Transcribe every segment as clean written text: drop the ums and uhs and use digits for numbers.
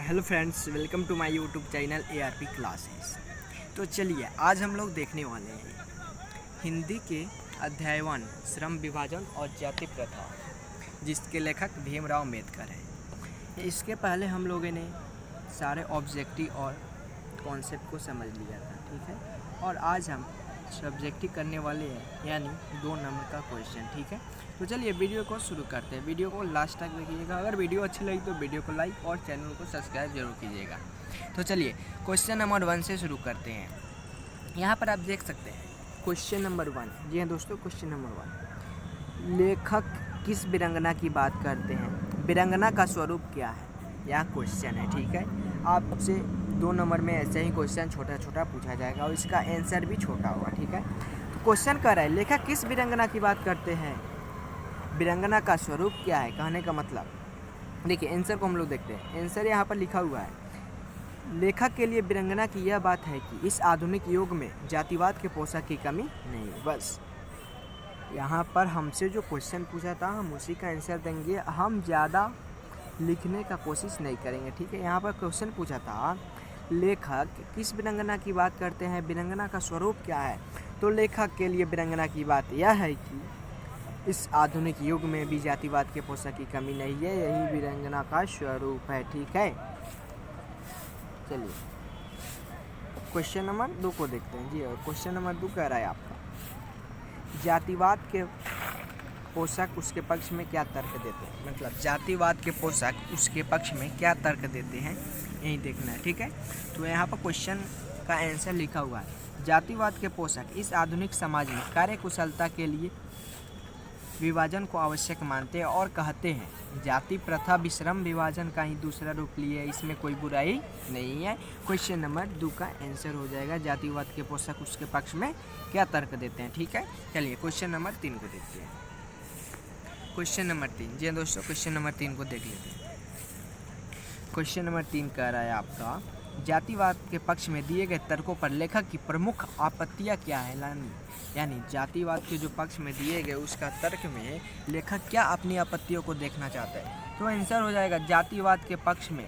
Hello friends, welcome to my YouTube channel ARP classes. तो चलिए आज हम लोग देखने वाले हैं हिंदी के अध्याय 1 श्रम विभाजन और जाति प्रथा, जिसके लेखक भीमराव अम्बेडकर हैं। इसके पहले हम लोगों ने सारे ऑब्जेक्टिव और कॉन्सेप्ट को समझ लिया था, ठीक है। और आज हम सब्जेक्टिव करने वाले हैं, यानी 2 नंबर का क्वेश्चन, ठीक है। तो चलिए वीडियो को शुरू करते हैं। वीडियो को लास्ट तक देखिएगा। अगर वीडियो अच्छी लगी तो वीडियो को लाइक और चैनल को सब्सक्राइब जरूर कीजिएगा। तो चलिए क्वेश्चन नंबर 1 से शुरू करते हैं। यहाँ पर आप देख सकते हैं क्वेश्चन नंबर 1। जी हाँ दोस्तों, क्वेश्चन नंबर 1, लेखक किस वीरांगना की बात करते हैं? वीरांगना का स्वरूप क्या है? यह क्वेश्चन है, ठीक है। आपसे 2 नंबर में ऐसे ही क्वेश्चन छोटा छोटा पूछा जाएगा और इसका आंसर भी छोटा होगा, ठीक है। तो क्वेश्चन कह रहा है लेखक किस वीरांगना की बात करते हैं? वीरांगना का स्वरूप क्या है? कहने का मतलब, देखिए आंसर को हम लोग देखते हैं। आंसर यहाँ पर लिखा हुआ है, लेखक के लिए वीरांगना की यह बात है कि इस आधुनिक युग में जातिवाद के पोशाक की कमी नहीं है। बस यहाँ पर हमसे जो क्वेश्चन पूछा था हम उसी का आंसर देंगे, हम ज़्यादा लिखने का कोशिश नहीं करेंगे, ठीक है। यहाँ पर क्वेश्चन पूछा था लेखक किस वीरांगना की बात करते हैं, वीरांगना का स्वरूप क्या है? तो लेखक के लिए वीरांगना की बात यह है कि इस आधुनिक युग में भी जातिवाद के पोशाक की कमी नहीं है, यही वीरांगना का स्वरूप है, ठीक है। चलिए क्वेश्चन नंबर 2 को देखते हैं। जी क्वेश्चन नंबर 2 कह रहा है आपका, जातिवाद के पोशाक उसके पक्ष में क्या तर्क देते हैं? मतलब जातिवाद के पोशाक उसके पक्ष में क्या तर्क देते हैं, यही देखना है, ठीक है। तो यहाँ पर क्वेश्चन का आंसर लिखा हुआ है, जातिवाद के पोशाक इस आधुनिक समाज में कार्यकुशलता के लिए विभाजन को आवश्यक मानते हैं और कहते हैं जाति प्रथा भी श्रम विभाजन का ही दूसरा रूप लिए, इसमें कोई बुराई नहीं है। क्वेश्चन नंबर 2 का आंसर हो जाएगा, जातिवाद के पोशाक उसके पक्ष में क्या तर्क देते हैं, ठीक है। चलिए क्वेश्चन नंबर 3 को देखते हैं। क्वेश्चन नंबर 3, जी दोस्तों क्वेश्चन नंबर 3 को देख लेते हैं। क्वेश्चन नंबर 3 कह रहा है आपका, जातिवाद के पक्ष में दिए गए तर्कों पर लेखक की प्रमुख आपत्तियां क्या है? यानी जातिवाद के जो पक्ष में दिए गए उसका तर्क में लेखक क्या अपनी आपत्तियों को देखना चाहता है? तो आंसर हो जाएगा, जातिवाद के पक्ष में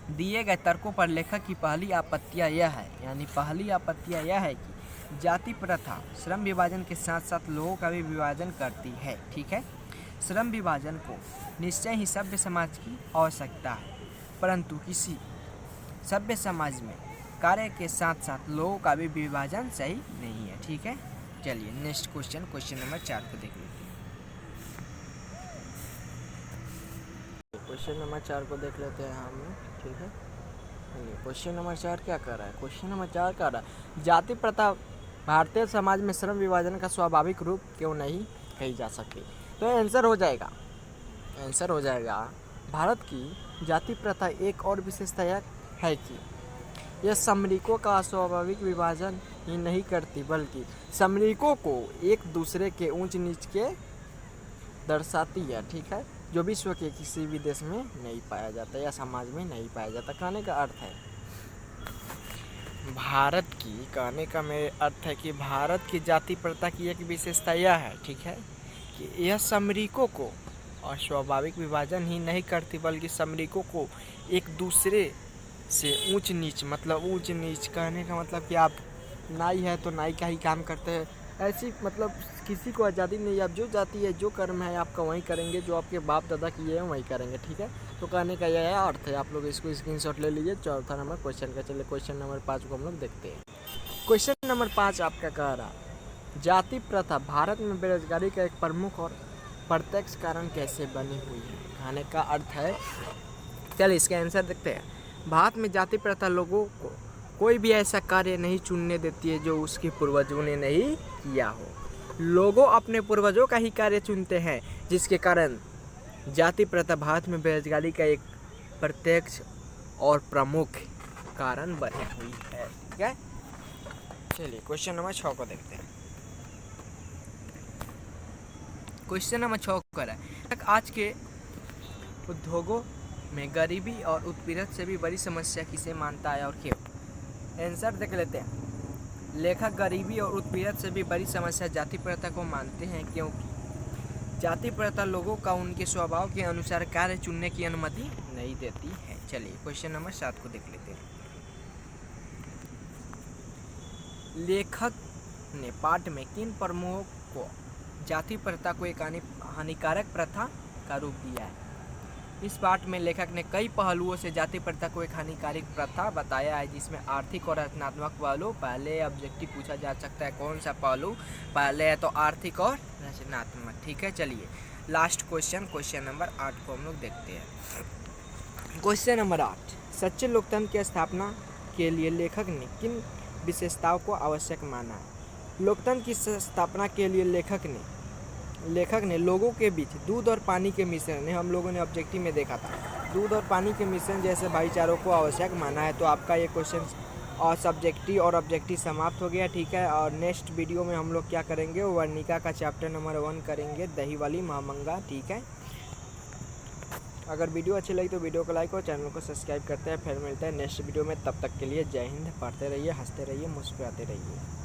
दिए गए तर्कों पर लेखक की पहली आपत्तियां यह है, यानी पहली आपत्तियां यह है कि जाति प्रथा श्रम विभाजन के साथ साथ लोगों का भी विभाजन करती है, ठीक है। श्रम विभाजन को निश्चय ही सभ्य समाज की आवश्यकता है, परंतु किसी सभ्य समाज में कार्य के साथ साथ लोगों का भी विभाजन सही नहीं है, ठीक है। चलिए नेक्स्ट क्वेश्चन, क्वेश्चन नंबर 4 को देख लेते हैं। क्वेश्चन नंबर 4 को देख लेते हैं हम, ठीक है। क्वेश्चन नंबर 4 क्या कर रहा है? क्वेश्चन नंबर 4 कह रहा है, जाति प्रथा भारतीय समाज में श्रम विभाजन का स्वाभाविक रूप क्यों नहीं कही जा सकती? तो आंसर हो जाएगा, भारत की जाति प्रथा एक और विशेषता है कि यह सामरिकों का स्वाभाविक विभाजन ही नहीं करती, बल्कि सामरिकों को एक दूसरे के ऊंच नीच के दर्शाती है, ठीक है, जो विश्व के किसी भी देश में नहीं पाया जाता या समाज में नहीं पाया जाता। कहने का अर्थ है कहने का मेरे अर्थ है कि भारत की जाति प्रथा की एक विशेषता यह है, ठीक है, कि यह सामरिकों को और स्वाभाविक विभाजन ही नहीं करती, बल्कि सामरिकों को एक दूसरे से ऊंच नीच, मतलब ऊंच नीच कहने का मतलब कि आप नाई है तो नाई का ही काम करते हैं, ऐसी मतलब किसी को आज़ादी नहीं। आप जो जाति है, जो कर्म है आपका वही करेंगे, जो आपके बाप दादा किए हैं वही करेंगे, ठीक है। तो कहने का यह अर्थ है, आप लोग इसको स्क्रीनशॉट ले लीजिए। 4था नंबर क्वेश्चन का। चलिए क्वेश्चन नंबर 5 को हम लोग देखते हैं। क्वेश्चन नंबर 5 आपका कह रहा, जाति प्रथा भारत में बेरोजगारी का एक प्रमुख और प्रत्यक्ष कारण कैसे बनी हुई है? कहने का अर्थ है, चलिए इसका आंसर देखते हैं। भारत में जाति प्रथा लोगों को कोई भी ऐसा कार्य नहीं चुनने देती है जो उसके पूर्वजों ने नहीं किया हो। लोगों अपने पूर्वजों का ही कार्य चुनते हैं, जिसके कारण जाति प्रथा भारत में बेरोजगारी का एक प्रत्यक्ष और प्रमुख कारण बनी हुई है, ठीक है। चलिए क्वेश्चन नंबर 6 को देखते हैं। क्वेश्चन नंबर 6 कर रहा है, आज के उद्योगों में गरीबी और उत्पीड़न से भी बड़ी समस्या किसे मानता है और क्यों? आंसर देख लेते हैं। लेखक गरीबी और उत्पीड़न से भी बड़ी समस्या जाति प्रथा को मानते हैं, क्योंकि जाति प्रथा लोगों का उनके स्वभाव के अनुसार कार्य चुनने की अनुमति नहीं देती है। चलिए क्वेश्चन नंबर 7 को देख लेते हैं। लेखक ने पाठ में किन प्रमुखों को जाति प्रथा को एक हानिकारक प्रथा का रूप दिया है? इस पाठ में लेखक ने कई पहलुओं से जाति प्रथा को एक हानिकारक प्रथा बताया है, जिसमें आर्थिक और रचनात्मक पहलू। पहले ऑब्जेक्टिव पूछा जा सकता है कौन सा पहलू, पहले है तो आर्थिक और रचनात्मक। ठीक है, चलिए लास्ट क्वेश्चन नंबर 8 को हम लोग देखते हैं। क्वेश्चन नंबर 8, सच्चे लोकतंत्र की स्थापना के लिए लेखक ने किन विशेषताओं को आवश्यक माना है? लोकतंत्र की स्थापना के लिए लेखक ने लोगों के बीच दूध और पानी के मिश्रण, हम लोगों ने ऑब्जेक्टिव में देखा था, दूध और पानी के मिश्रण जैसे भाईचारों को आवश्यक माना है। तो आपका ये क्वेश्चन और सब्जेक्टिव और ऑब्जेक्टिव समाप्त हो गया। ठीक है, और नेक्स्ट वीडियो में हम लोग क्या करेंगे, वर्णिका का चैप्टर नंबर 1 करेंगे, दही वाली महामंगा। ठीक है, अगर वीडियो अच्छी लगी तो वीडियो को लाइक और चैनल को सब्सक्राइब करते हैं। फिर मिलते हैं नेक्स्ट वीडियो में, तब तक के लिए जय हिंद। पढ़ते रहिए, हंसते रहिए, मुस्कुराते रहिए।